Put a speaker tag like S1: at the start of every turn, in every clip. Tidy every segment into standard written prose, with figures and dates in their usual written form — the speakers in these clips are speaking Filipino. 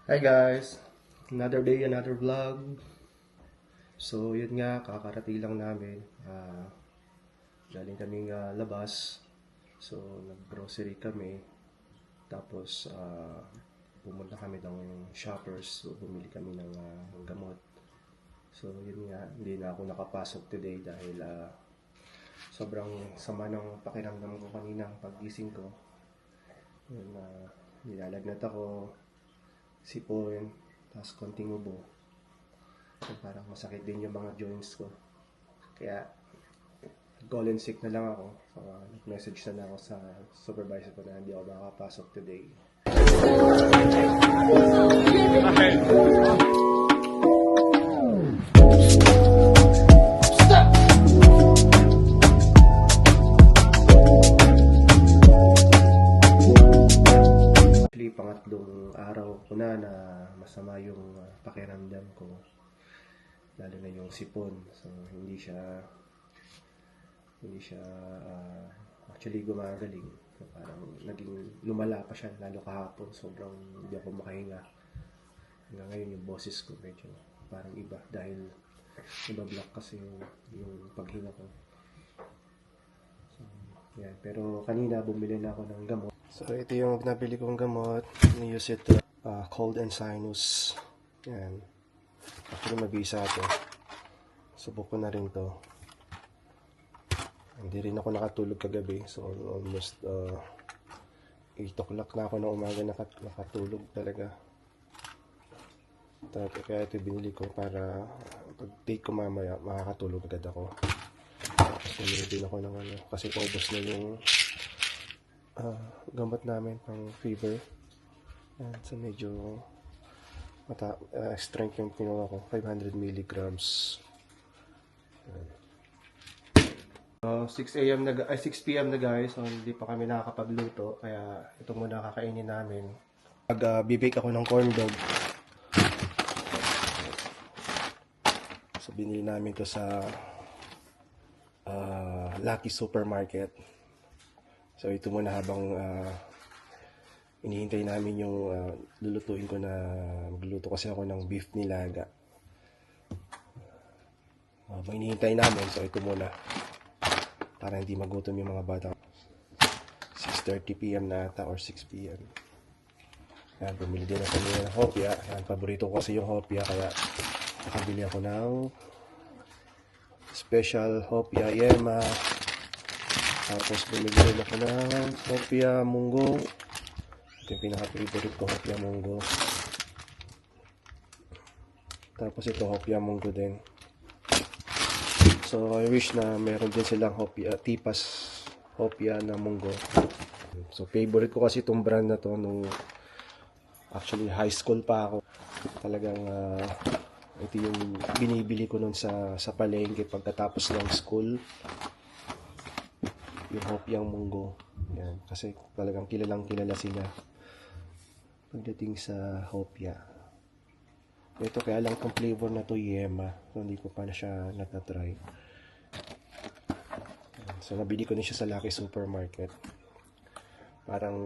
S1: Hi guys! Another day, another vlog. So yun nga, kakarating lang namin. Galing kaming labas. So nag-grocery kami. Tapos pumunta kami ng shoppers. So bumili kami ng gamot. So yun nga, hindi na ako nakapasok today dahil sobrang sama ng pakiramdam ko kanina paggising ko. Yun, nilalagnat ako, sipon, tapos konting ubo. So, parang masakit din yung mga joints ko. Kaya, call in sick na lang ako. So, nag-message na lang ako sa supervisor ko na hindi ako makakapasok today. Actually, pangatlong araw ko na masama yung pakiramdam ko. Lalo na yung sipon. So, hindi siya actually gumagaling. So, parang naging lumala pa siya lalo kahapon. Sobrang hindi ako makahinga. Hanggang ngayon yung boses ko medyo parang iba dahil nabablock kasi yung paghinga ko. So, yan. Pero kanina bumili na ako ng gamot. So, ito yung nabili kong gamot. Ni-use ito. Cold and sinus. Yan. Actually, mabisa ito. Subok ko na rin to. Hindi rin ako nakatulog kagabi. So, almost 8 o'clock na ako ng umaga nakatulog talaga. Kaya ito binili ko para pag-take ko mamaya, makakatulog agad ako. Tapos bumili din ako ng kasi paubos na yung gamot namin pang fever. Yan, so medyo strength yung kinuha ko, 500 milligrams. 6 p.m. na guys, so hindi pa kami nakakapagluto, kaya ito muna kakainin namin. Bibake ako ng corn dog. So binili namin to sa Lucky Supermarket. So ito muna habang inihintay namin yung lulutuin ko na magluto kasi ako ng beef nilaga. Habang inihintay namin, so ito muna para hindi magutom yung mga bata. 6:30 p.m. na ata or 6 p.m. Yan, bumili din ako ng hopya. Yan, paborito ko kasi yung hopya, kaya nakabili ako ng special hopya yema. Tapos bumili din ako ng hopya munggo. Ito yung pinaka-favorite ko, hopya munggo. Tapos ito, hopya munggo din. So, I wish na meron din silang hopya, tipas hopya na munggo. So, favorite ko kasi itong brand na to nung actually high school pa ako. Talagang ito yung binibili ko nun sa palengke pagkatapos ng school. Yung hopyang munggo. Yan, kasi talagang kilalang kilala sila pagdating sa hopya. Ito kaya lang itong flavor na to yema. So, hindi ko pa na siya natatry. So, nabili ko din siya sa Lucky Supermarket. Parang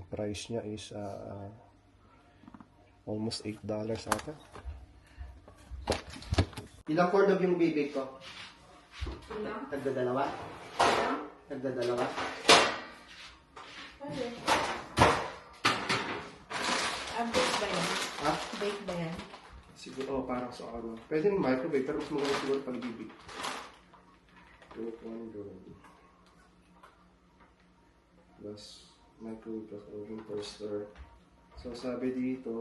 S1: price niya is almost $8 ata. Ilang corn dog yung bibig ko? Ilang? Nagdadalawa? Ilang? Nagdadalawa?
S2: Pwede. Bake ba yan?
S1: Ha?
S2: Bake ba yan?
S1: Siguro, parang sa ano. Pwede yung microwave, pero mas maganda siguro pag bibig. Plus microwave plus oven toaster. So sabi dito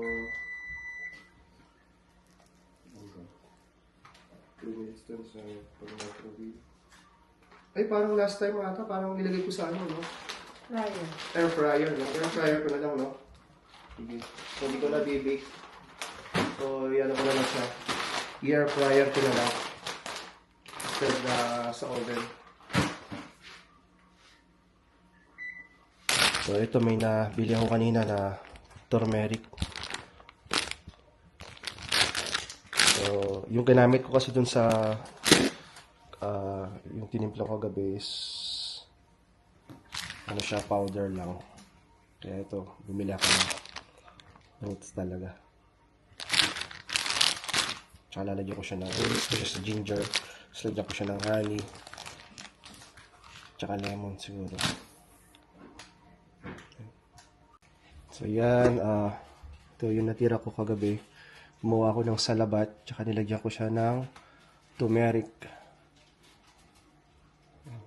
S1: 3 minutes dun sa pag-microwave. Ay, parang last time ata, parang nilagay ko sa ano, no?
S2: Fryer.
S1: Air fryer, no? Air fryer ko na lang, no? Sige. So, hindi ko na bibig. So, yan ko na lang siya. Air fryer ko na lang. Instead sa oven. So, ito may nabili ako kanina na turmeric. So, yung ginamit ko kasi dun sa yung tinimpla ko gabi is ano siya, powder lang. Kaya ito, bumili ako ng roots talaga. Tsaka lalagyan ko siya ng ginger. Tapos lagyan ko siya ng honey. Tsaka lemon siguro. So yan, ito yung natira ko kagabi. Gumawa ko ng salabat, tsaka nilagyan ko siya ng turmeric,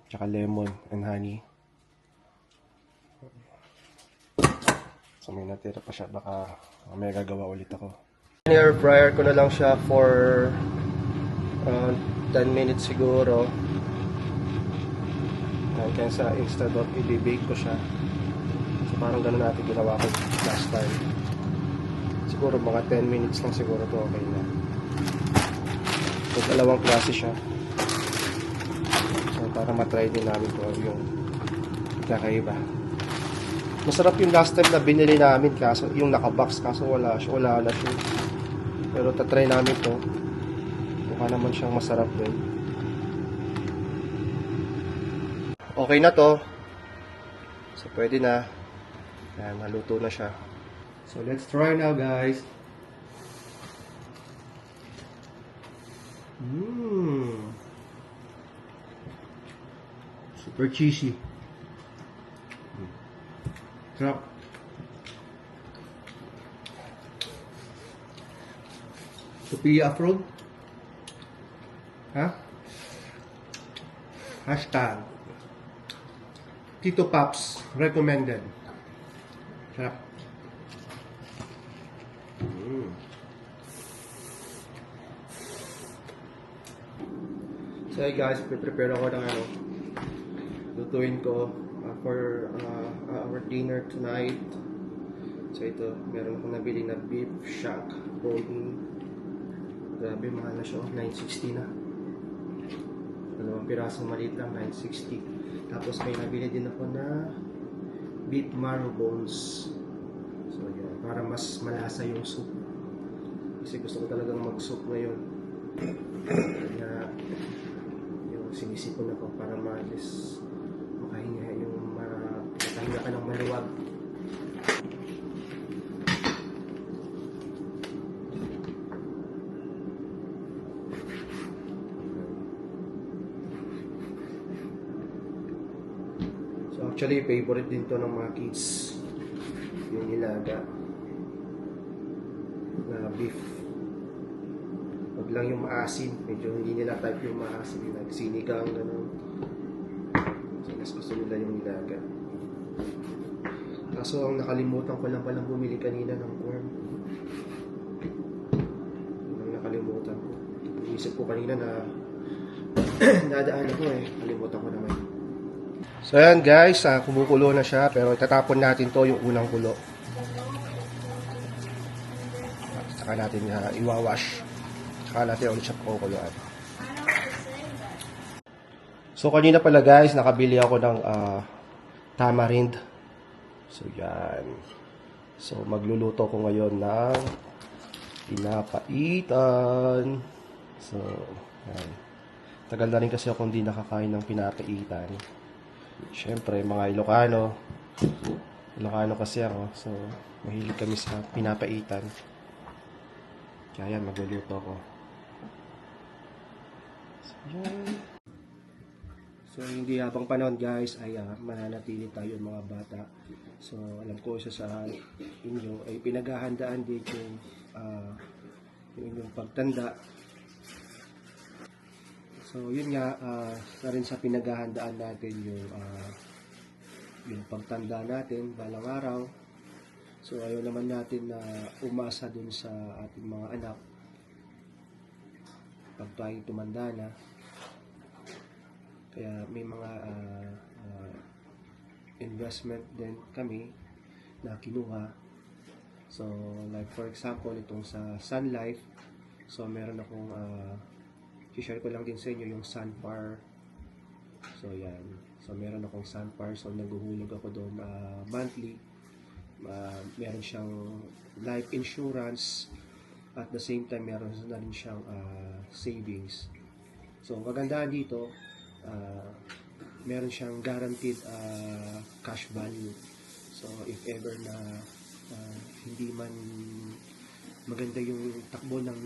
S1: tsaka lemon and honey. So may natira pa siya, baka may gagawa ulit ako. Air fryer ko na lang siya for 10 minutes siguro. Kaya sa instead of i-bake ko siya. So parang gano'n natin ginawa ko last time. Siguro mga 10 minutes lang siguro to okay na. So dalawang klase siya. So para matry din namin to yung kakaiba. Masarap yung last time na binili namin kaso yung nakabox kaso wala na siya. Pero tatry namin to. Mukha naman siyang masarap din. Okay na to. So pwede na. Ayan, naluto na siya. So let's try now guys. Super cheesy. Sarap. Sophia Afrod? Ha? Hashtag Tito Paps recommended. Sarap. So hey guys, prepare ako ng lutuin ko for our dinner tonight. So ito, meron akong nabili na beef shack bone. Grabe, mahal na siya, $9.60 na. Dalawang pirasong maliit lang, $9.60. Tapos may nabili din ako na beef marrow bones. So yun, para mas malasa yung soup. Kasi gusto ko talagang mag-soup ngayon. Kaya yung sinisipon ako para maalis makahinga ka ng maluwag. So actually favorite din to ng mga kids yung nilaga na beef. Wag lang yung maasim, medyo hindi nila type yung maasim, like sinigang, gano'n. So mas gusto nila yung nilaga. Kaso ang nakalimutan ko lang palang bumili kanina ng corn. Ang nakalimutan ko. Iisip ko kanina na nadaan ako kalimutan ko naman. So ayan guys, kumukulo na siya pero itatapon natin to yung unang kulo. Saka natin iwawash. Saka natin ulit siya pakukuluan. So kanina pala guys, nakabili ako ng tamarind. So yan. So magluluto ko ngayon ng pinapaitan. So yan. Tagal na rin kasi ako hindi nakakain ng pinapaitan. Siyempre mga Ilocano. Ilocano kasi ako. So mahilig kami sa pinapaitan. Kaya yan, magluluto ako. So yan. So, hindi habang panahon guys ay mananatili tayo mga bata. So, alam ko isa sa inyo ay pinaghahandaan din yung inyong pagtanda. So, yun nga, na rin sa pinaghahandaan natin yung pagtanda natin balang araw. So, ayaw naman natin na umasa dun sa ating mga anak pag tayo tumanda na. Kaya may mga investment din kami na kinuha. So, like for example, itong sa Sun Life. So, meron akong i-share ko lang din sa inyo yung Sunfar. So, yan. So, meron akong Sunfar. So, naguhulog ako doon monthly. Meron siyang life insurance. At the same time, meron na rin siyang savings. So, kagandahan dito, meron siyang guaranteed cash value. So if ever na hindi man maganda yung takbo ng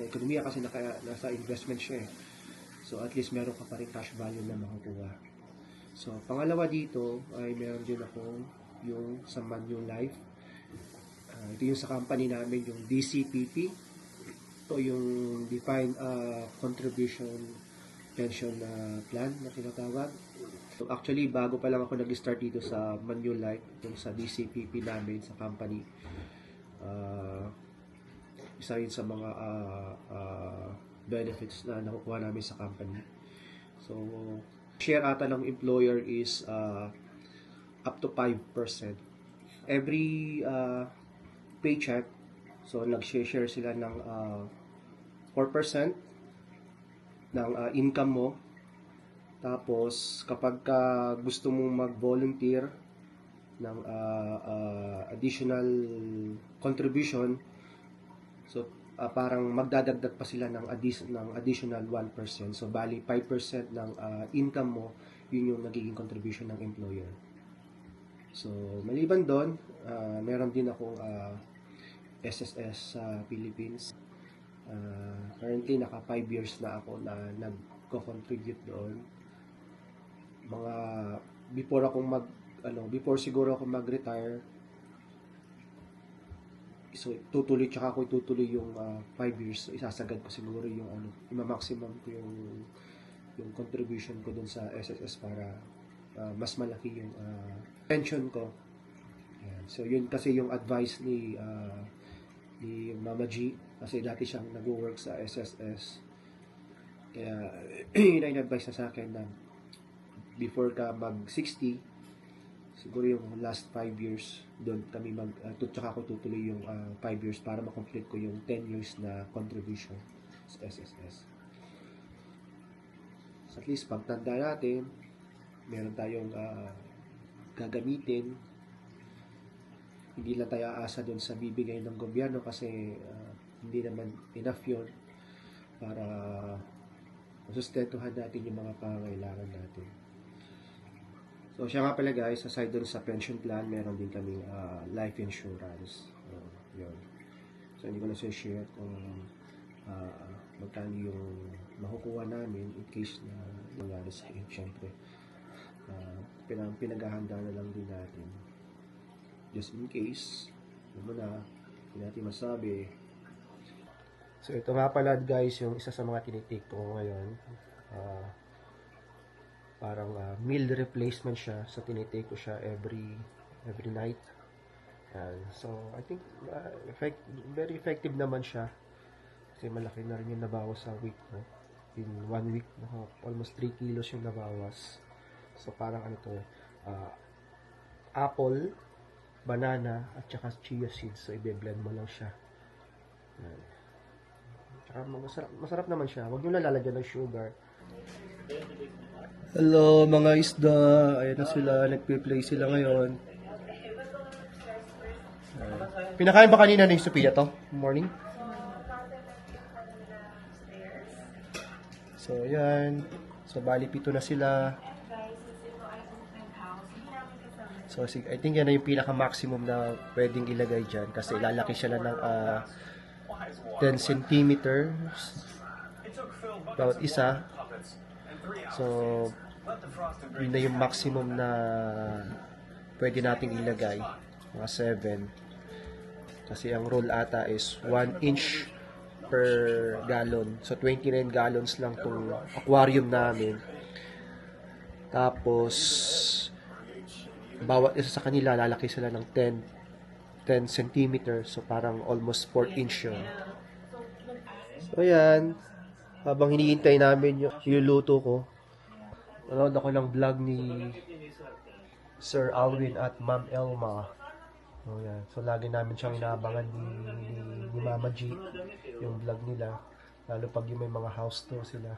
S1: ekonomiya kasi nasa investment siya eh. So at least meron ka pa rin cash value na makukuha. So pangalawa dito ay meron din ako yung sa Manulife. Ito yung sa company namin, yung DCPP. Ito yung Defined Contribution Pension Plan na tinatawag. So actually, bago pa lang ako nag-start dito sa Manulife, yung sa DCPP namin, sa company. Isa yun sa mga benefits na nakukuha namin sa company. So, share ata ng employer is up to 5%. Every paycheck, so nag-share sila ng 4% ng income mo. Tapos, kapag gusto mong mag-volunteer ng additional contribution, so parang magdadagdag pa sila ng additional 1%. So, bali 5% ng income mo, yun yung nagiging contribution ng employer. So, maliban doon, meron din akong SSS sa Philippines. Currently, naka 5 years na ako na nagko-contribute doon. Mga before siguro ako mag-retire, so tutuloy yung 5 years. So, isasagad ko siguro yung ima-maximum ko yung contribution ko dun sa SSS para mas malaki yung pension ko. Ayan. So yun kasi yung advice ni Mama G, kasi dati siyang nag-work sa SSS. Kaya yun ang advice na sa akin na before ka mag-60, siguro yung last 5 years, doon kami tsaka ako tutuloy yung 5 years para makomplete ko yung 10 years na contribution sa SSS. So at least pagtanda natin, meron tayong gagamitin. Hindi lang tayo aasa doon sa bibigay ng gobyerno kasi hindi naman enough yun para masustentuhan natin yung mga pangangailangan natin. So, siya nga pala guys, aside dun sa pension plan, meron din kami life insurance. Yun. So, hindi ko na share kung magkano yung makukuha namin in case na nangyari sa iyo. Siyempre, pinaghahanda na lang din natin. Just in case, hindi natin masabi. So, ito nga pala guys, yung isa sa mga tinitake ko ngayon. Parang meal replacement siya, so tinitake ko siya every night. So I think very effective naman siya kasi malaki na rin yung nabawas sa week, no? In 1 week almost 3 kilos yung nabawas. So parang apple, banana at saka chia seeds, so i-blend mo lang siya. Tsaka masarap naman siya, huwag nyo lang lalagyan ng sugar. Hello mga isda, ayan na sila, nagpe-play sila ngayon. Pinakain ba kanina ni Sophia to? Morning? So ayan, so bali 7 na sila. So I think yan na yung pinaka-maximum na pwedeng ilagay dyan kasi ilalaki siya na ng 10 centimeters bawat isa. So, yun na yung maximum na pwede nating ilagay. Mga 7. Kasi ang rule ata is 1 inch per gallon. So, 29 gallons lang tong aquarium namin. Tapos, bawat isa sa kanila, lalaki sila ng 10 centimeters. So, parang almost 4 inch yun. So, yan. Habang hinihintay namin yung iluluto ko, nanood ako ng vlog ni Sir Alwin at Ma'am Elma. So, yan. So, lagi namin siyang inaabangan ni Mama G, yung vlog nila. Lalo pag yung may mga house tour sila.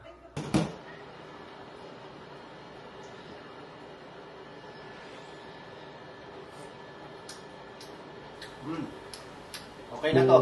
S1: Okay na to.